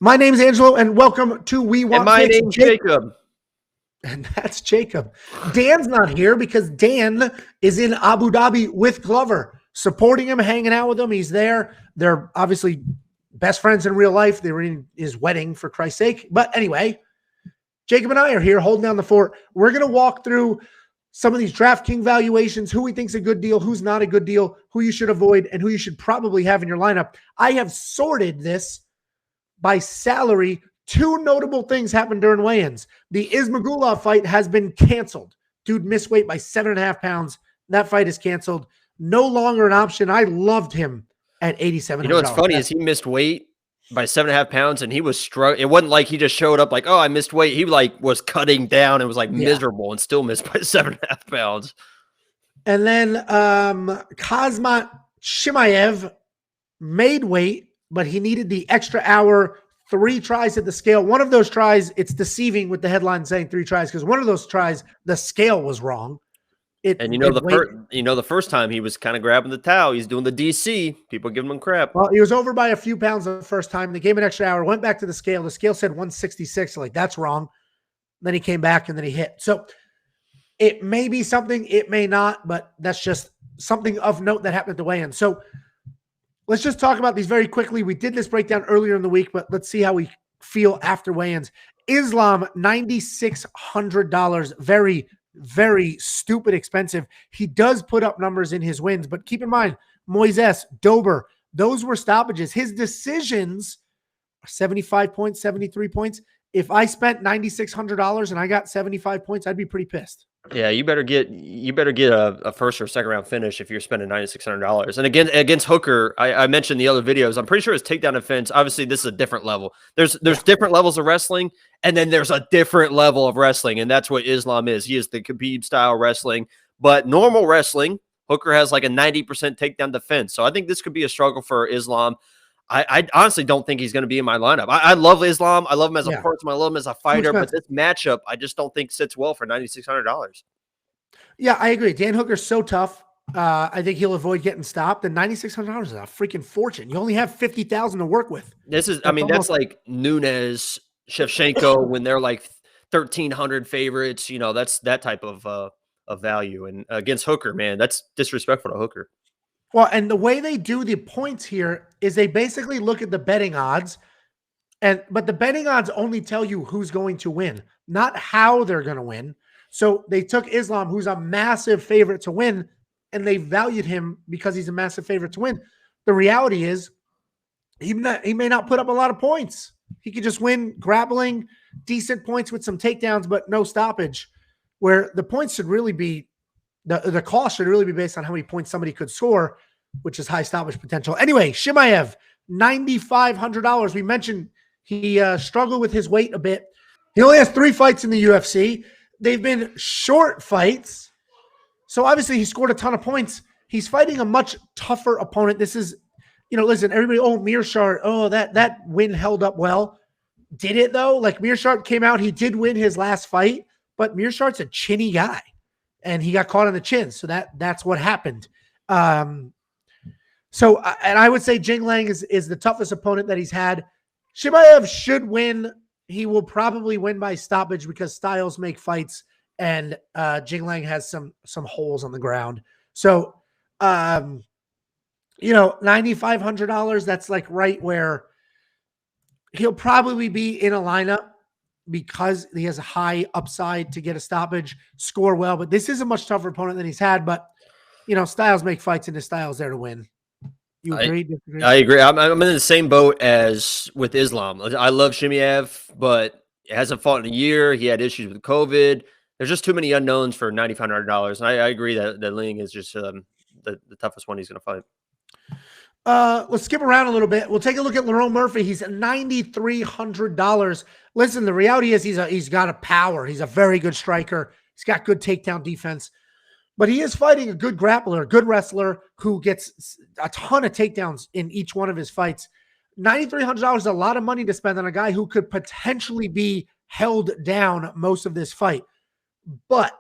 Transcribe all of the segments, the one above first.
My name is Angelo, and welcome to We Want And my Picks. name's Jacob. And that's Jacob. Dan's not here because Dan is in Abu Dhabi with Glover, supporting him, hanging out with him. He's there. They're obviously best friends in real life. They were in his wedding, for Christ's sake. But anyway, Jacob and I are here holding down the fort. We're going to walk through some of these DraftKings valuations, who we think's a good deal, who's not a good deal, who you should avoid, and who you should probably have in your lineup. I have sorted this by salary. Two notable things happened during weigh-ins. The Ismagulov fight has been canceled. Dude missed weight by 7.5 pounds. That fight is canceled. No longer an option. I loved him at $8,700. You know what's funny is he missed weight by 7.5 pounds, and he was struggling. It wasn't like he just showed up like, oh, I missed weight. He was cutting down and was like miserable and still missed by 7.5 pounds. And then Kazmat Chimaev made weight, but he needed the extra hour. 3 tries at the scale. One of those tries, it's deceiving with the headline saying 3 tries because one of those tries, the scale was wrong. The first time he was kind of grabbing the towel. He's doing the DC. People giving him crap. Well, he was over by a few pounds the first time. They gave him an extra hour, went back to the scale. The scale said 166. So like, that's wrong. Then he came back and then he hit. So it may be something, it may not, but that's just something of note that happened at the weigh-in. So let's just talk about these very quickly. We did this breakdown earlier in the week, but let's see how we feel after weigh-ins. Islam, $9,600. Very, very stupid expensive. He does put up numbers in his wins, but keep in mind, Moises, Dober, those were stoppages. His decisions are 75 points, 73 points. If I spent $9,600 and I got 75 points, I'd be pretty pissed. Yeah, you better get a first or second round finish if you're spending $9,600. And again, against Hooker, I mentioned the other videos. I'm pretty sure his takedown defense. Obviously, this is a different level. There's different levels of wrestling, and then there's a different level of wrestling, and that's what Islam is. He is the Khabib style wrestling, but normal wrestling. Hooker has like a 90% takedown defense, so I think this could be a struggle for Islam. I honestly don't think he's going to be in my lineup. I love Islam. I love him as a person. I love him as a fighter. But this matchup, I just don't think sits well for $9,600. Yeah, I agree. Dan Hooker's so tough. I think he'll avoid getting stopped. And $9,600 is a freaking fortune. You only have $50,000 to work with. That's like Nunes, Shevchenko when they're like 1,300 favorites. You know, that's that type of value. And against Hooker, man, that's disrespectful to Hooker. Well, and the way they do the points here is they basically look at the betting odds, but the betting odds only tell you who's going to win, not how they're going to win. So they took Islam, who's a massive favorite to win, and they valued him because he's a massive favorite to win. The reality is he may not put up a lot of points. He could just win grappling, decent points with some takedowns, but no stoppage, where the points should really be the cost should really be based on how many points somebody could score, which is high stoppage potential. Anyway, Chimaev, $9,500. We mentioned he struggled with his weight a bit. He only has 3 fights in the UFC. They've been short fights. So obviously he scored a ton of points. He's fighting a much tougher opponent. This is, listen, everybody, Mearshart, that win held up well. Did it though? Like Mearshart came out, he did win his last fight, but Mearshart's a chinny guy. And he got caught on the chin. So that's what happened. And I would say Jing Lang is the toughest opponent that he's had. Chimaev should win. He will probably win by stoppage because styles make fights, and Jing Lang has some holes on the ground. So, $9,500, that's like right where he'll probably be in a lineup, because he has a high upside to get a stoppage, score well. But this is a much tougher opponent than he's had. But, styles make fights, and his style's there to win. You agree? Disagree? I agree. I'm in the same boat as with Islam. I love Chimaev, but it hasn't fought in a year. He had issues with COVID. There's just too many unknowns for $9,500. And I agree that Ling is just the toughest one he's going to fight. Let's skip around a little bit. We'll take a look at Laurel Murphy. He's at $9,300. Listen, the reality is he's got a power. He's a very good striker. He's got good takedown defense, but he is fighting a good grappler, a good wrestler who gets a ton of takedowns in each one of his fights. $9,300 is a lot of money to spend on a guy who could potentially be held down most of this fight. But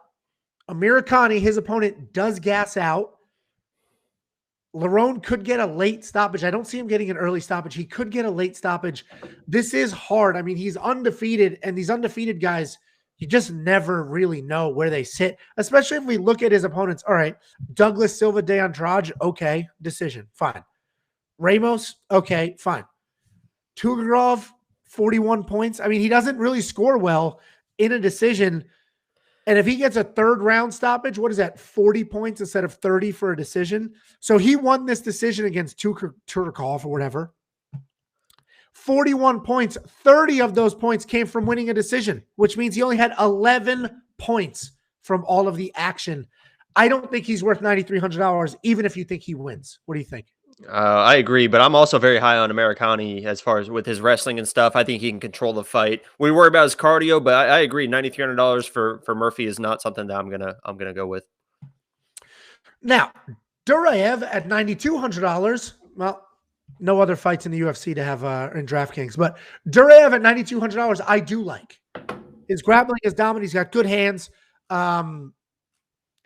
Amirkhani, his opponent, does gas out. Lerone could get a late stoppage. I don't see him getting an early stoppage. He could get a late stoppage. This is hard. I mean, he's undefeated, and these undefeated guys, you just never really know where they sit, especially if we look at his opponents. All right, Douglas Silva de Andraj, okay, decision, fine. Ramos, okay, fine. Tugarov, 41 points. I mean, he doesn't really score well in a decision. And if he gets a third round stoppage, what is that? 40 points instead of 30 for a decision. So he won this decision against Tugarov or whatever. 41 points. 30 of those points came from winning a decision, which means he only had 11 points from all of the action. I don't think he's worth $9,300, even if you think he wins. What do you think? I agree, but I'm also very high on Americani as far as with his wrestling and stuff. I think he can control the fight. We worry about his cardio, but I agree. $9,300 for Murphy is not something that I'm gonna go with. Now, Duraev at $9,200. Well, no other fights in the UFC to have in DraftKings, but Duraev at $9,200, I do like. His grappling is dominant. He's got good hands. And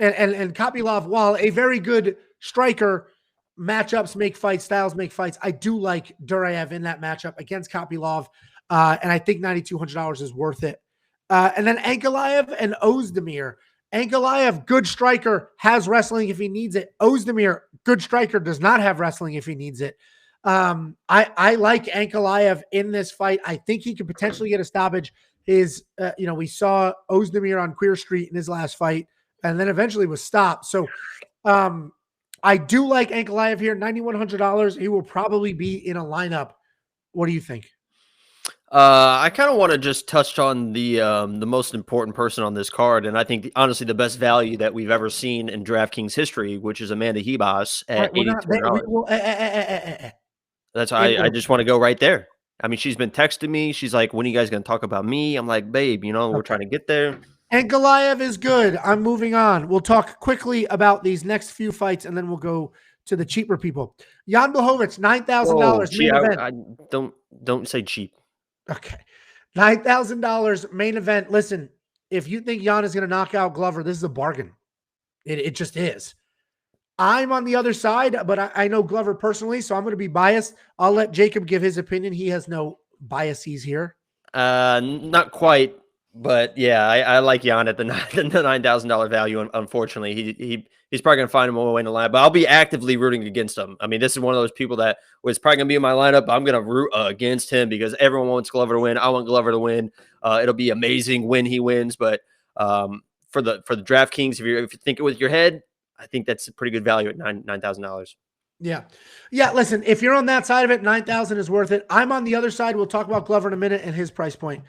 Kopylov, while a very good striker, matchups make fights, styles make fights. I do like Duraev in that matchup against Kopylov, and I think $9,200 is worth it. And then Ankalaev and Ozdemir. Ankalaev, good striker, has wrestling if he needs it. Ozdemir, good striker, does not have wrestling if he needs it. I like Ankalaev in this fight. I think he could potentially get a stoppage. We saw Ozdemir on Queer Street in his last fight, and then eventually was stopped. So, I do like Ankalaev here, $9,100. He will probably be in a lineup. What do you think? I kind of want to just touch on the most important person on this card, and I think honestly the best value that we've ever seen in DraftKings history, which is Amanda Ribas at $8,200. That's why I just want to go right there. I mean, she's been texting me. She's like, "When are you guys going to talk about me?" I'm like, "Babe, we're trying to get there." Ankalaev is good. I'm moving on. We'll talk quickly about these next few fights, and then we'll go to the cheaper people. Jan Blachowicz, $9,000 main event. Don't say cheap. Okay. $9,000 main event. Listen, if you think Jan is going to knock out Glover, this is a bargain. It just is. I'm on the other side, but I know Glover personally, so I'm going to be biased. I'll let Jacob give his opinion. He has no biases here. Not quite. But yeah, I like Jan at the $9,000 value. Unfortunately, he's probably going to find him a way in the line. But I'll be actively rooting against him. I mean, this is one of those people that was probably going to be in my lineup. I'm going to root against him because everyone wants Glover to win. I want Glover to win. It'll be amazing when he wins. But for the DraftKings, if you think it with your head, I think that's a pretty good value at $9,000. Yeah. Listen, if you're on that side of it, $9,000 is worth it. I'm on the other side. We'll talk about Glover in a minute and his price point.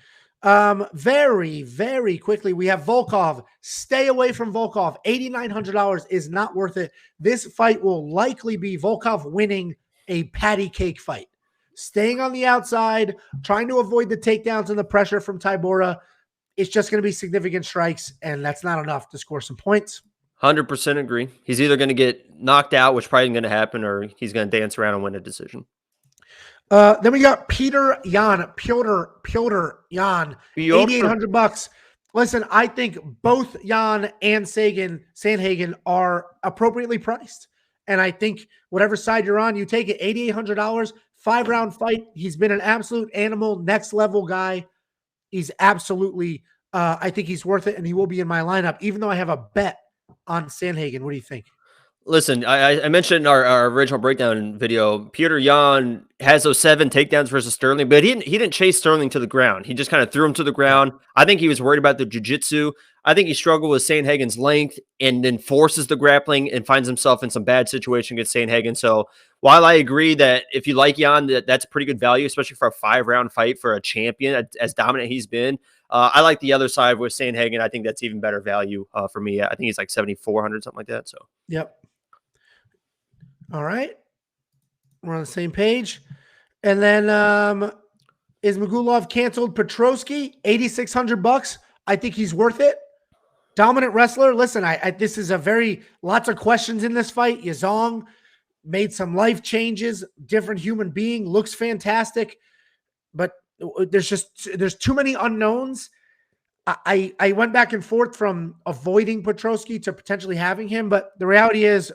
Very, very quickly, we have Volkov. Stay away from Volkov. $8,900 is not worth it. This fight will likely be Volkov winning a patty cake fight. Staying on the outside, trying to avoid the takedowns and the pressure from Tybura. It's just going to be significant strikes, and that's not enough to score some points. 100% agree. He's either going to get knocked out, which probably isn't going to happen, or he's going to dance around and win a decision. Then we got Piotr Jan, $8,800. Listen, I think both Jan and Sandhagen are appropriately priced. And I think whatever side you're on, you take it. $8,800, 5-round fight. He's been an absolute animal, next level guy. He's absolutely, I think he's worth it, and he will be in my lineup, even though I have a bet on Sandhagen. What do you think? Listen, I mentioned in our original breakdown video, Piotr Jan has those 7 takedowns versus Sterling, but he didn't chase Sterling to the ground. He just kind of threw him to the ground. I think he was worried about the jiu-jitsu. I think he struggled with Sandhagen's length and then forces the grappling and finds himself in some bad situation against Sandhagen. So while I agree that if you like Jan, that's a pretty good value, especially for a 5-round fight for a champion as dominant he's been. I like the other side with Sandhagen. I think that's even better value for me. I think he's like 7,400, something like that. So yep. All right. We're on the same page. And then is Magulov canceled? Petrosky, $8,600. I think he's worth it. Dominant wrestler. Listen, this is lots of questions in this fight. Yazong made some life changes, different human being, looks fantastic, but there's too many unknowns. I went back and forth from avoiding Petrosky to potentially having him, but the reality is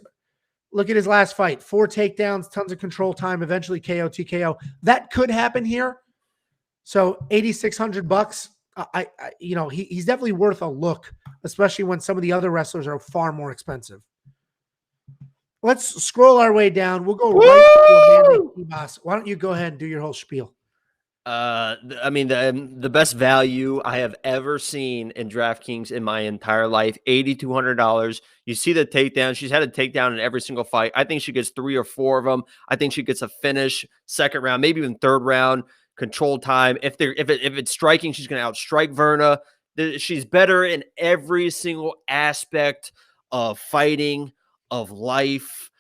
Look at his last fight. 4 takedowns, tons of control time, eventually KO, TKO. That could happen here. So $8,600. He's definitely worth a look, especially when some of the other wrestlers are far more expensive. Let's scroll our way down. We'll go right to Amanda Ribas. Why don't you go ahead and do your whole spiel? The best value I have ever seen in DraftKings in my entire life, $8,200. You see the takedown. She's had a takedown in every single fight. I think she gets 3 or 4 of them. I think she gets a finish, second round, maybe even third round, control time. If it's striking, she's going to outstrike Verna. She's better in every single aspect of fighting, of life.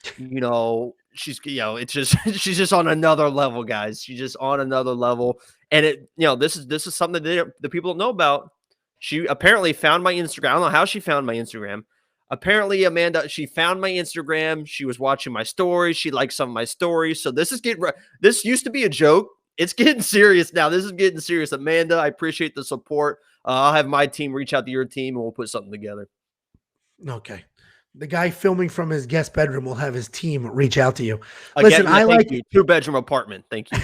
She's she's just on another level, guys. She's just on another level. And this is something that the people don't know about. She apparently found my Instagram. I don't know how she found my Instagram. Apparently, Amanda, she found my Instagram. She was watching my stories. She liked some of my stories. So this used to be a joke. It's getting serious now. This is getting serious. Amanda, I appreciate the support. I'll have my team reach out to your team and we'll put something together. Okay. The guy filming from his guest bedroom will have his team reach out to you. Listen, I like you. 2-bedroom apartment. Thank you.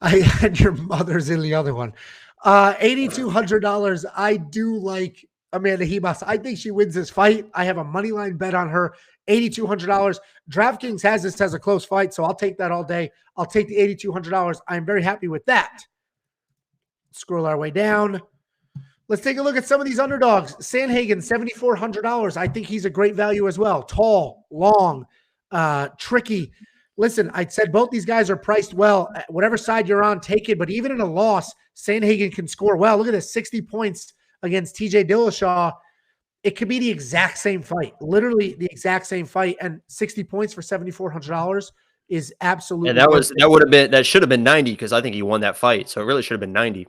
I had your mother's in the other one. $8,200. I do like Amanda Ribas. I think she wins this fight. I have a money line bet on her. $8,200. DraftKings has this as a close fight, so I'll take that all day. I'll take the $8,200. I'm very happy with that. Scroll our way down. Let's take a look at some of these underdogs. Sandhagen, $7,400. I think he's a great value as well. Tall, long, tricky. Listen, I said both these guys are priced well. Whatever side you're on, take it. But even in a loss, Sandhagen can score well. Look at this, 60 points against TJ Dillashaw. It could be the exact same fight, literally the exact same fight. And 60 points for $7,400 is absolutely. And that should have been 90 because I think he won that fight. So it really should have been 90.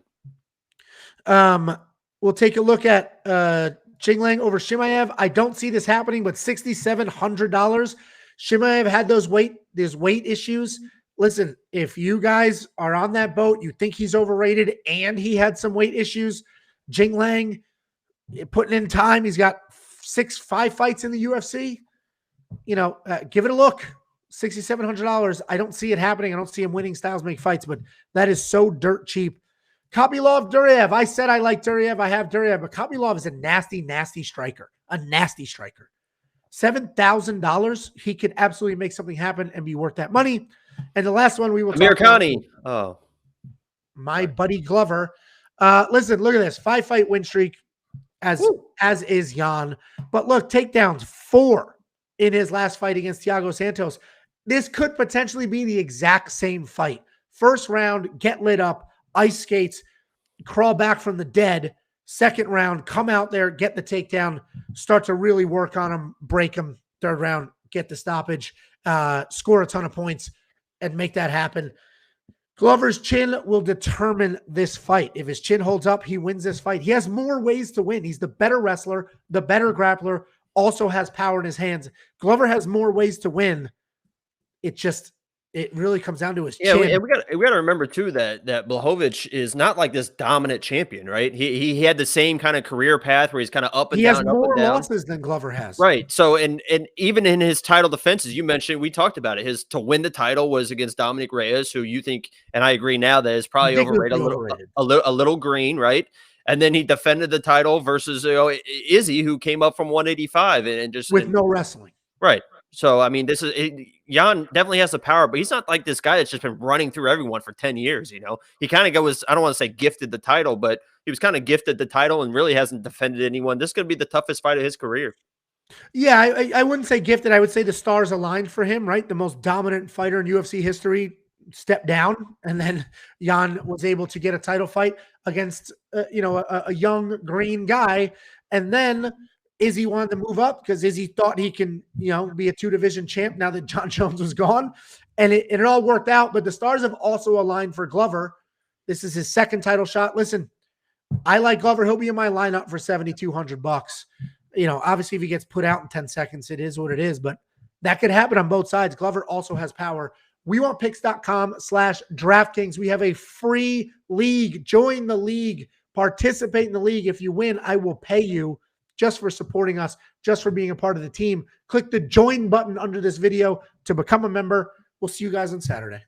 We'll take a look at Jinglang over Chimaev. I don't see this happening, but $6,700. Chimaev had those weight issues. Listen, if you guys are on that boat, you think he's overrated and he had some weight issues, Jinglang putting in time. He's got 5 fights in the UFC. Give it a look. $6,700. I don't see it happening. I don't see him winning. Styles make fights, but that is so dirt cheap. Kopylov, Duryev. I said I like Duryev. I have Duryev, but Kopylov is a nasty, nasty striker. A nasty striker. $7,000. He could absolutely make something happen and be worth that money. And the last one we will talk about. Oh. My buddy Glover. Listen, look at this. 5-fight win streak as is Jan. But look, takedowns 4 in his last fight against Thiago Santos. This could potentially be the exact same fight. First round, get lit up. Ice skates, crawl back from the dead. Second round, come out there, get the takedown, start to really work on him, break him. Third round, get the stoppage, score a ton of points, and make that happen. Glover's chin will determine this fight. If his chin holds up, he wins this fight. He has more ways to win. He's the better wrestler, the better grappler, also has power in his hands. Glover has more ways to win. It really comes down to his chin. Yeah, we got to remember too that Blachowicz is not like this dominant champion, right? He had the same kind of career path where he's kind of up and down. He has more losses than Glover has, right? So and even in his title defenses, you mentioned, we talked about it. His to win the title was against Dominic Reyes, who you think, and I agree now, that is probably overrated, a little green, right? And then he defended the title versus Izzy, who came up from 185 and just with no wrestling, right? So, I mean, Jan definitely has the power, but he's not like this guy that's just been running through everyone for 10 years, He kind of I don't want to say gifted the title, but he was kind of gifted the title and really hasn't defended anyone. This is going to be the toughest fight of his career. Yeah, I wouldn't say gifted. I would say the stars aligned for him, right? The most dominant fighter in UFC history stepped down, and then Jan was able to get a title fight against, a young green guy, and then Izzy wanted to move up because Izzy thought he can, be a 2-division champ now that John Jones was gone. And it all worked out. But the stars have also aligned for Glover. This is his second title shot. Listen, I like Glover. He'll be in my lineup for $7,200. Obviously, if he gets put out in 10 seconds, it is what it is. But that could happen on both sides. Glover also has power. wewantpicks.com/DraftKings. We have a free league. Join the league. Participate in the league. If you win, I will pay you just for supporting us, just for being a part of the team. Click the join button under this video to become a member. We'll see you guys on Saturday.